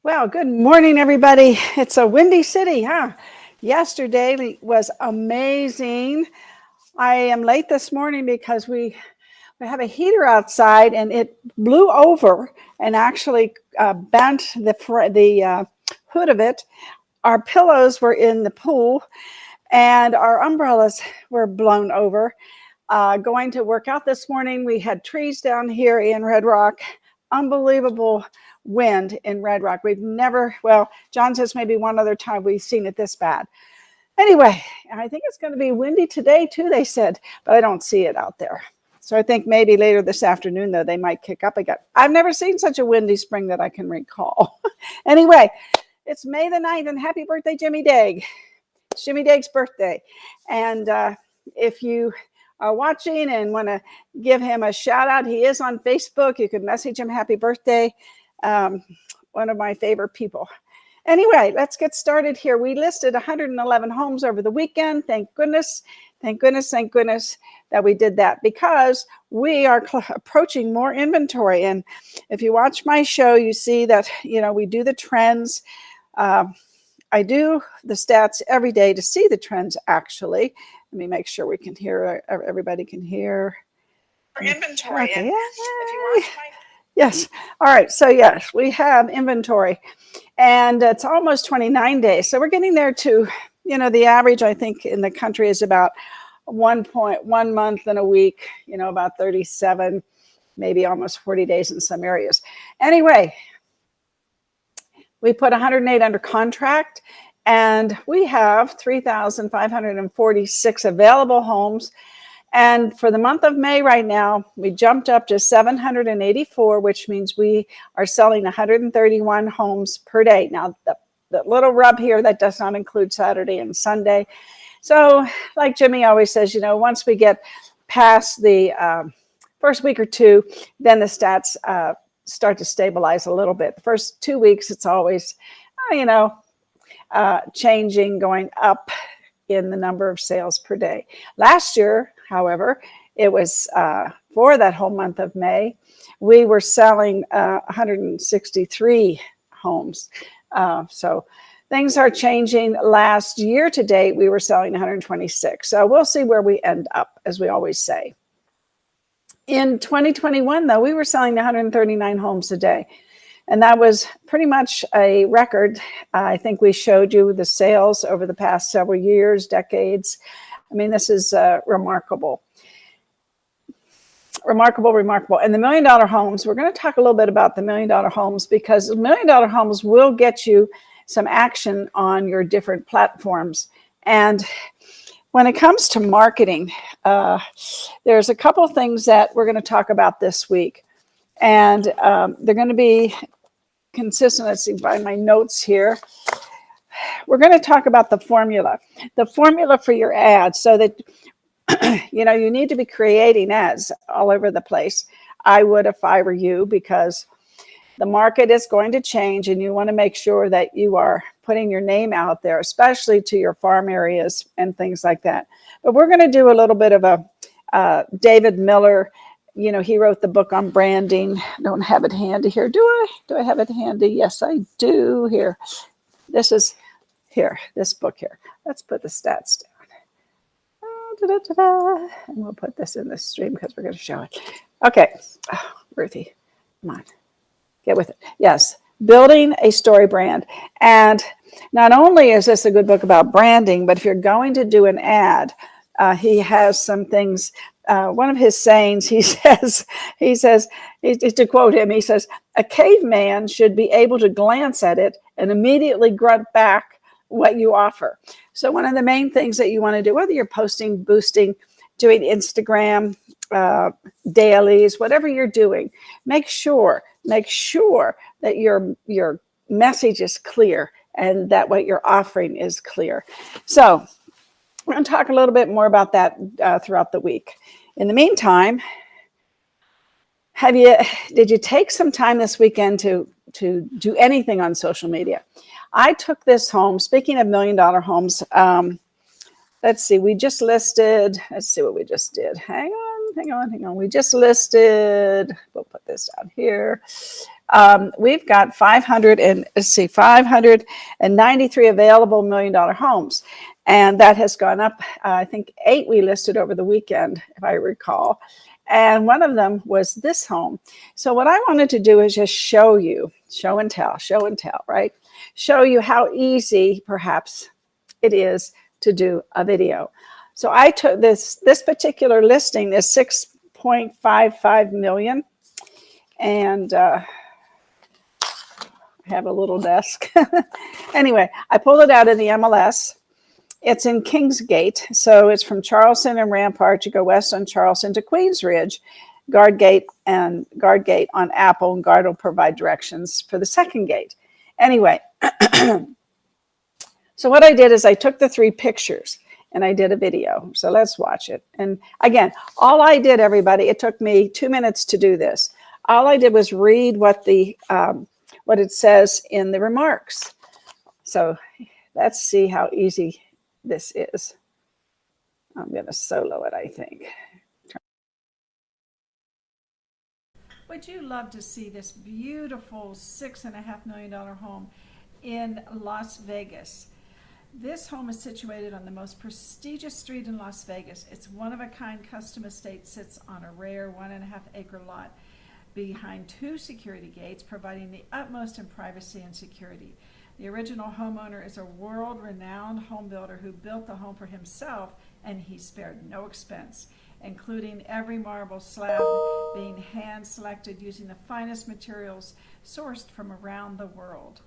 Well, good morning, everybody. It's a windy city, huh? Yesterday was amazing. I am late this morning because we have a heater outside and it blew over and actually bent the hood of it. Our pillows were in the pool and our umbrellas were blown over. Going to work out this morning, we had trees down here in Red Rock. Unbelievable wind in Red Rock. We've never, well, John says maybe one other time we've seen it this bad. Anyway, I think it's going to be windy today too, they said, but I don't see it out there. So I think maybe later this afternoon, though, they might kick up again. I've never seen such a windy spring that I can recall. Anyway, it's May the 9th, and happy birthday, Jimmy Daig. It's Jimmy Daig's birthday. And if you are watching and want to give him a shout out, he is on Facebook. You can message him happy birthday. One of my favorite people. Anyway, let's get started here. We listed 111 homes over the weekend. Thank goodness that we did that, because we are approaching more inventory. And if you watch my show, you see that, we do the trends. I do the stats every day to see the trends, actually. Let me make sure we can hear, everybody can hear. Inventory. Okay. If you watch my Yes. All right. So yes, we have inventory and it's almost 29 days. So we're getting there to, the average, I think, in the country is about 1.1 month and a week, about 37, maybe almost 40 days in some areas. Anyway, we put 108 under contract and we have 3,546 available homes. And for the month of May right now, we jumped up to 784, which means we are selling 131 homes per day. Now, the little rub here, that does not include Saturday and Sunday. So like Jimmy always says, once we get past the first week or two, then the stats start to stabilize a little bit. The first 2 weeks, it's always, changing, going up in the number of sales per day. Last year, however, it was for that whole month of May, we were selling 163 homes. So things are changing. Last year to date, we were selling 126. So we'll see where we end up, as we always say. In 2021, though, we were selling 139 homes a day. And that was pretty much a record. I think we showed you the sales over the past several years, decades. I mean, this is remarkable. Remarkable. And the $1 million homes, we're going to talk a little bit about the $1 million homes, because the $1 million homes will get you some action on your different platforms. And when it comes to marketing, there's a couple things that we're going to talk about this week. And they're going to be consistent. Let's see, find my notes here. We're going to talk about the formula for your ads, so that you need to be creating ads all over the place. I would if I were you, because the market is going to change and you want to make sure that you are putting your name out there, especially to your farm areas and things like that. But we're going to do a little bit of a David Miller. He wrote the book on branding. I don't have it handy here. Do I have it handy? Yes, I do. Here. This is here, this book here. Let's put the stats down. And we'll put this in the stream because we're going to show it. Okay. Oh, Ruthie, come on. Get with it. Yes. Building a story brand. And not only is this a good book about branding, but if you're going to do an ad, he has some things. One of his sayings, he says, to quote him, he says, a caveman should be able to glance at it and immediately grunt back what you offer. So one of the main things that you want to do, whether you're posting, boosting, doing Instagram, dailies, whatever you're doing, make sure that your message is clear and that what you're offering is clear. So we're going to talk a little bit more about that throughout the week. In the meantime, did you take some time this weekend to do anything on social media? I took this home, speaking of $1 million homes, let's see, let's see what we just did. Hang on. We just listed, we'll put this down here. we've got 593 available $1 million homes. And that has gone up. I think 8 we listed over the weekend, if I recall. And one of them was this home. So what I wanted to do is just show you, show and tell, right? Show you how easy, perhaps, it is to do a video. So I took this particular listing is 6.55 million. And I have a little desk. Anyway, I pulled it out of the MLS. It's in Kingsgate, so it's from Charleston and Rampart. You go west on Charleston to Queensridge, Guard Gate on Apple, and Guard will provide directions for the second gate. Anyway, so what I did is I took the 3 pictures and I did a video. So let's watch it. And again, all I did, everybody, it took me 2 minutes to do this. All I did was read what it says in the remarks. So let's see how easy this is. I'm going to solo it, I think. Would you love to see this beautiful $6.5 million home in Las Vegas? This home is situated on the most prestigious street in Las Vegas. It's one-of-a-kind custom estate, sits on a rare 1.5-acre lot behind 2 security gates, providing the utmost in privacy and security. The original homeowner is a world-renowned home builder who built the home for himself, and he spared no expense, including every marble slab being hand-selected using the finest materials sourced from around the world.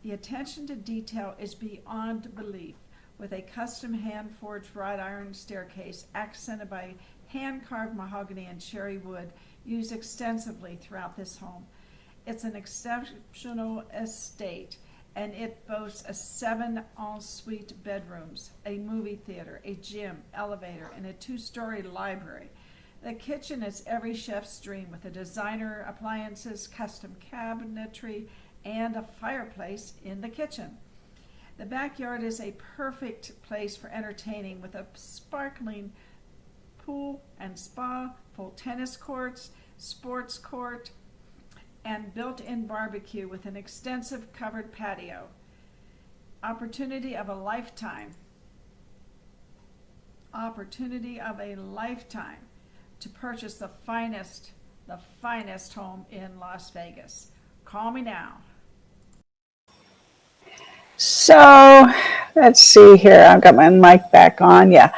The attention to detail is beyond belief, with a custom hand-forged wrought iron staircase accented by hand-carved mahogany and cherry wood used extensively throughout this home. It's an exceptional estate, and it boasts 7 ensuite bedrooms, a movie theater, a gym, elevator, and a 2-story library. The kitchen is every chef's dream, with a designer appliances, custom cabinetry, and a fireplace in the kitchen. The backyard is a perfect place for entertaining, with a sparkling pool and spa, full tennis courts, sports court, and built-in barbecue with an extensive covered patio. Opportunity of a lifetime. Opportunity of a lifetime to purchase the finest home in Las Vegas. Call me now. So let's see here. I've got my mic back on. Yeah.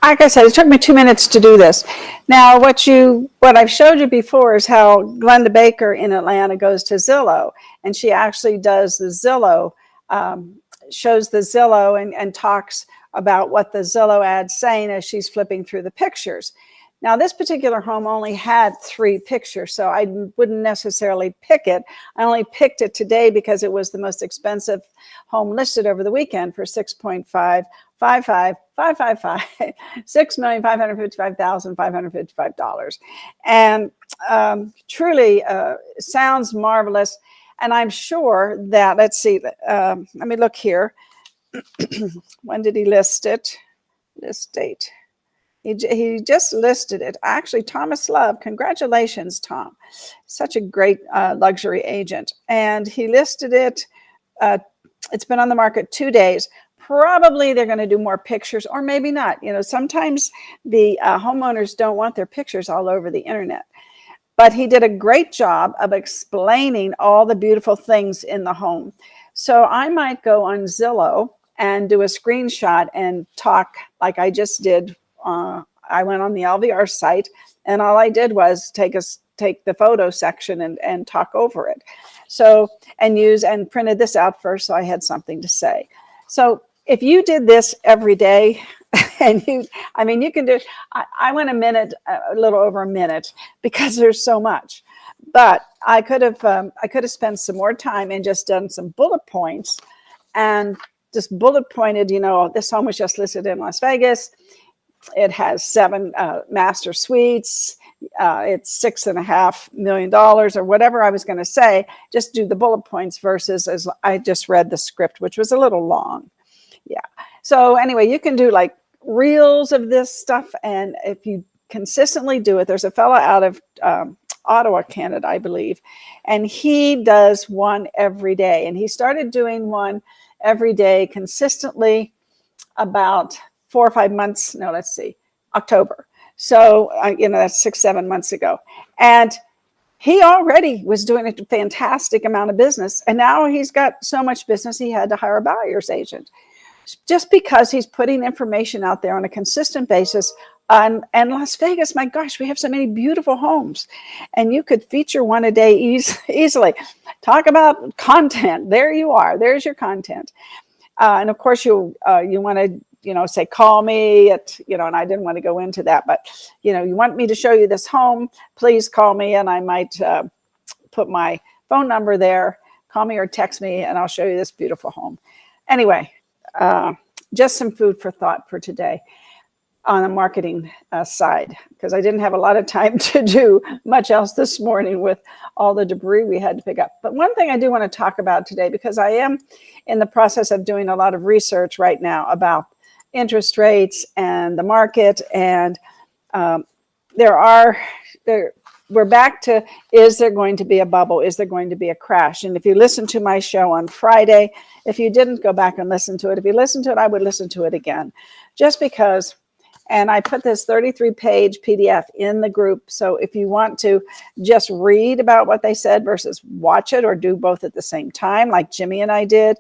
Like I said, it took me 2 minutes to do this. Now, what I've showed you before is how Glenda Baker in Atlanta goes to Zillow, and she actually does the Zillow, shows the Zillow and talks about what the Zillow ad's saying as she's flipping through the pictures. Now, this particular home only had 3 pictures, so I wouldn't necessarily pick it. I only picked it today because it was the most expensive home listed over the weekend for $6,555,555,555. And truly sounds marvelous. And I'm sure that, let's see, let me look here. When did he list it? List date. He just listed it. Actually, Thomas Love, congratulations, Tom. Such a great luxury agent. And he listed it. It's been on the market 2 days. Probably they're going to do more pictures, or maybe not. You know, sometimes the homeowners don't want their pictures all over the internet. But he did a great job of explaining all the beautiful things in the home. So I might go on Zillow and do a screenshot and talk like I just did. I went on the LVR site, and all I did was take the photo section and talk over it. So, and printed this out first, so I had something to say. So if you did this every day, and you can do, I went a little over a minute because there's so much, but I could have spent some more time and just done some bullet points and just bullet pointed, this home was just listed in Las Vegas. It has 7 master suites. It's $6.5 million or whatever I was going to say. Just do the bullet points versus as I just read the script, which was a little long. Yeah. So anyway, you can do like reels of this stuff. And if you consistently do it, there's a fella out of Ottawa, Canada, I believe. And he does one every day. And he started doing one every day consistently about 4 or 5 months. No, let's see, October. So, that's 6, 7 months ago. And he already was doing a fantastic amount of business. And now he's got so much business, he had to hire a buyer's agent just because he's putting information out there on a consistent basis. And Las Vegas, my gosh, we have so many beautiful homes, and you could feature one a day easily. Talk about content. There you are. There's your content. And of course, you want to, say, call me at, and I didn't want to go into that, but, you want me to show you this home, please call me, and I might put my phone number there. Call me or text me, and I'll show you this beautiful home. Anyway, just some food for thought for today on the marketing side, because I didn't have a lot of time to do much else this morning with all the debris we had to pick up. But one thing I do want to talk about today, because I am in the process of doing a lot of research right now about interest rates and the market, and we're back to, is there going to be a bubble? Is there going to be a crash? And if you listen to my show on Friday, if you didn't, go back and listen to it. If you listen to it, I would listen to it again, just because. And I put this 33-page PDF in the group. So if you want to just read about what they said versus watch it, or do both at the same time, like Jimmy and I did,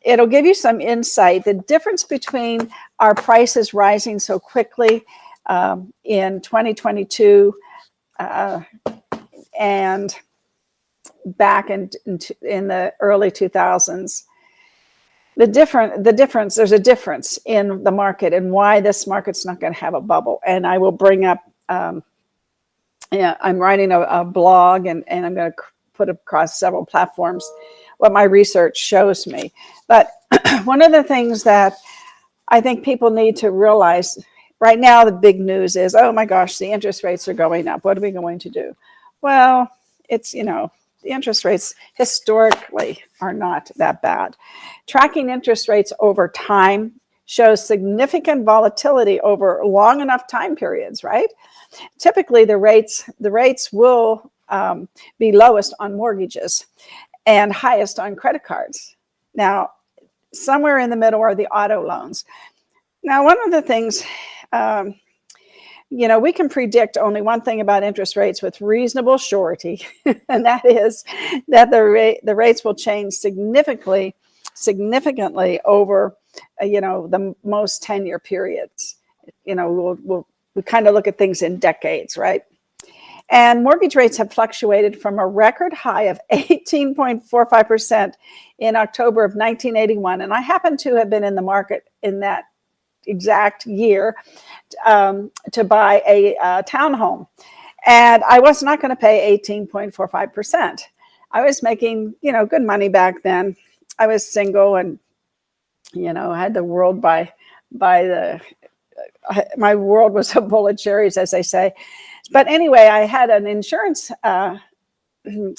it'll give you some insight. The difference between our prices rising so quickly in 2022 and back in the early 2000s. There's a difference in the market, and why this market's not going to have a bubble. And I will bring up, I'm writing a blog, and I'm going to put across several platforms what my research shows me. But one of the things that I think people need to realize right now, the big news is, oh my gosh, the interest rates are going up. What are we going to do? Well, it's, the interest rates historically are not that bad. Tracking interest rates over time shows significant volatility over long enough time periods, right? Typically, the rates will be lowest on mortgages and highest on credit cards. Now, somewhere in the middle are the auto loans. Now, one of the things, we can predict only one thing about interest rates with reasonable surety, and that is that the rates will change significantly over, the most 10-year periods. We kind of look at things in decades, right? And mortgage rates have fluctuated from a record high of 18.45% in October of 1981. And I happen to have been in the market in that exact year to buy a townhome. And I was not going to pay 18.45%. I was making, good money back then. I was single and, had the world by my world was a bowl of cherries, as they say. But anyway, I had an insurance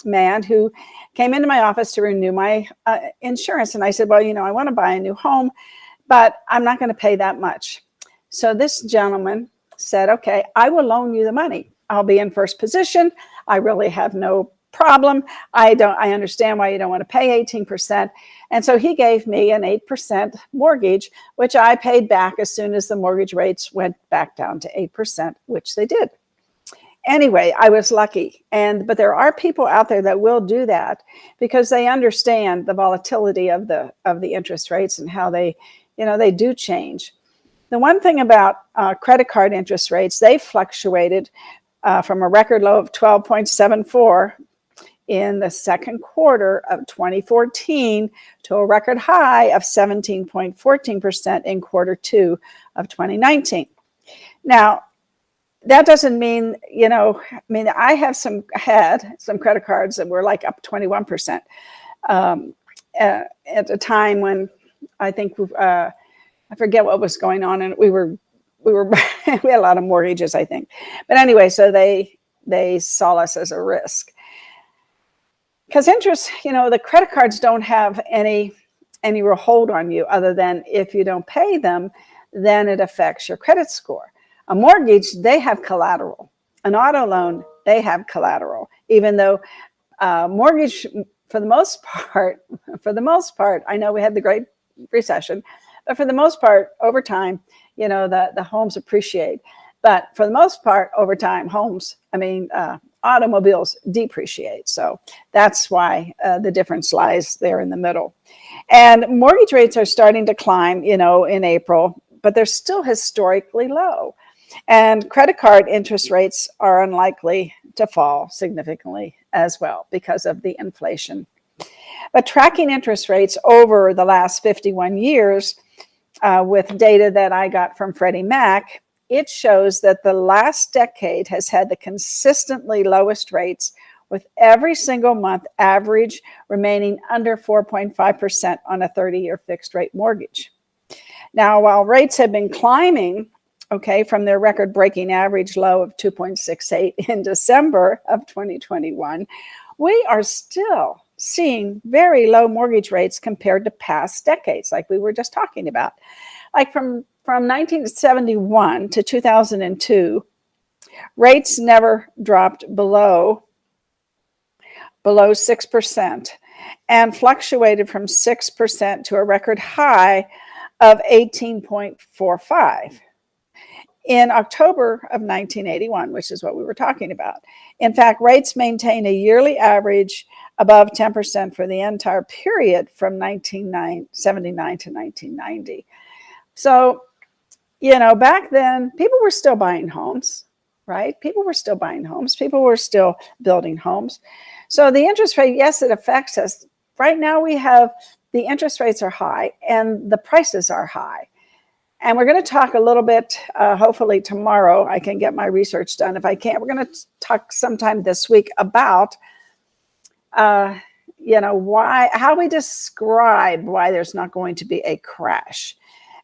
man who came into my office to renew my insurance. And I said, well, I want to buy a new home, but I'm not going to pay that much. So this gentleman said, okay, I will loan you the money. I'll be in first position. I really have no problem. I understand why you don't want to pay 18%. And so he gave me an 8% mortgage, which I paid back as soon as the mortgage rates went back down to 8%, which they did. Anyway, I was lucky. But there are people out there that will do that because they understand the volatility of the interest rates and how they do change. The one thing about credit card interest rates, they fluctuated from a record low of 12.74 in the second quarter of 2014 to a record high of 17.14% in quarter two of 2019. Now, that doesn't mean, I had some credit cards that were like up 21% at a time when I think I forget what was going on, and we had a lot of mortgages, I think. But anyway, so they saw us as a risk. Because interest, the credit cards don't have any real hold on you other than if you don't pay them, then it affects your credit score. A mortgage, they have collateral. An auto loan they have collateral, even though mortgage, for the most part, I know we had the Great Recession, but for the most part, over time, the homes appreciate. But for the most part, over time, automobiles depreciate. So that's why the difference lies there in the middle. And mortgage rates are starting to climb, in April, but they're still historically low. And credit card interest rates are unlikely to fall significantly as well because of the inflation. But tracking interest rates over the last 51 years, with data that I got from Freddie Mac, it shows that the last decade has had the consistently lowest rates, with every single month average remaining under 4.5% on a 30-year fixed rate mortgage. Now, while rates have been climbing, from their record-breaking average low of 2.68 in December of 2021, we are still seeing very low mortgage rates compared to past decades, like we were just talking about. Like from 1971 to 2002, rates never dropped below 6% and fluctuated from 6% to a record high of 18.45 in October of 1981, which is what we were talking about. In fact, rates maintain a yearly average above 10% for the entire period from 1979 to 1990. So, back then, people were still buying homes, right? People were still buying homes. People were still building homes. So the interest rate, yes, it affects us. Right now the interest rates are high and the prices are high. And we're going to talk a little bit, hopefully tomorrow, I can get my research done. If I can't, we're going to talk sometime this week about, how we describe why there's not going to be a crash.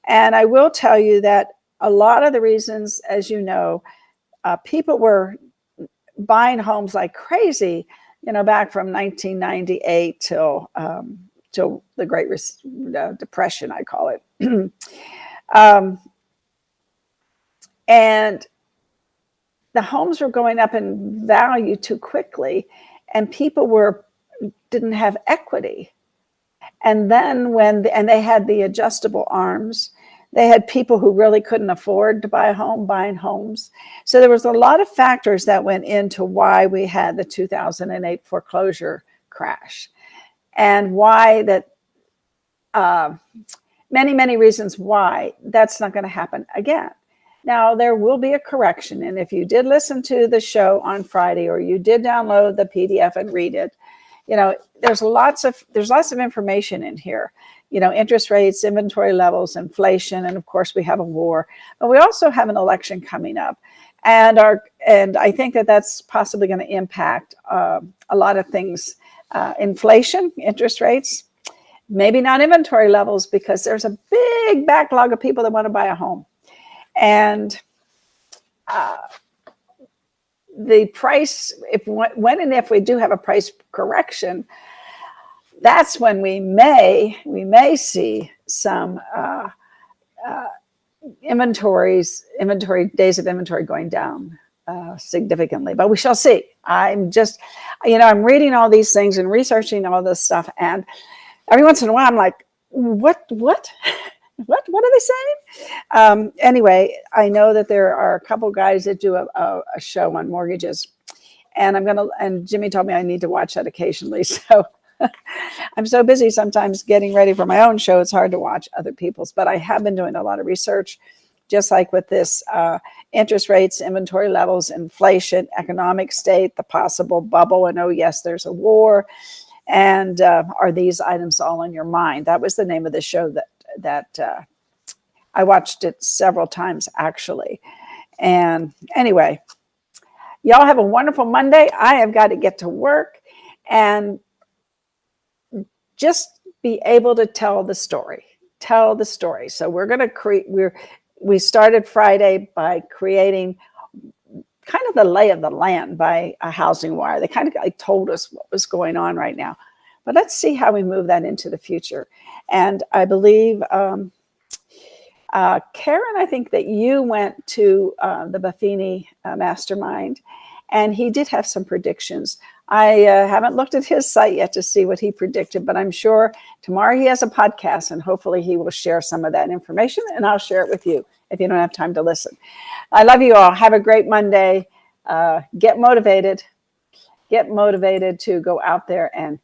And I will tell you that a lot of the reasons, as you know, people were buying homes like crazy, back from 1998 till the Great Depression, I call it. And the homes were going up in value too quickly, and people didn't have equity. And then and they had the adjustable arms, they had people who really couldn't afford to buy a home buying homes. So there was a lot of factors that went into why we had the 2008 foreclosure crash, and why that many reasons why that's not going to happen again. Now, there will be a correction. And if you did listen to the show on Friday, or you did download the PDF and read it, there's lots of information in here. Interest rates, inventory levels, inflation, and of course we have a war. But we also have an election coming up. And I think that that's possibly going to impact a lot of things. Inflation, interest rates, maybe not inventory levels, because there's a big backlog of people that want to buy a home. And the price, when and if we do have a price correction, that's when we may see some inventory days of inventory going down significantly, but we shall see. I'm just, I'm reading all these things and researching all this stuff, and every once in a while I'm like, what are they saying? Anyway, I know that there are a couple guys that do a show on mortgages, and and Jimmy told me I need to watch that occasionally. So I'm so busy sometimes getting ready for my own show, it's hard to watch other people's, but I have been doing a lot of research, just like with this interest rates, inventory levels, inflation, economic state, the possible bubble, and oh yes, there's a war. And are these items all in your mind? That was the name of the show that I watched it several times, actually. And anyway, y'all have a wonderful Monday. I have got to get to work and just be able to tell the story. So we're going to create, we started Friday by creating kind of the lay of the land by a housing wire. They kind of told us what was going on right now. But let's see how we move that into the future. And I believe, Karen, I think that you went to the Buffini Mastermind, And he did have some predictions. I haven't looked at his site yet to see what he predicted, but I'm sure tomorrow he has a podcast and hopefully he will share some of that information and I'll share it with you if you don't have time to listen. I love you all. Have a great Monday. Get motivated to go out there and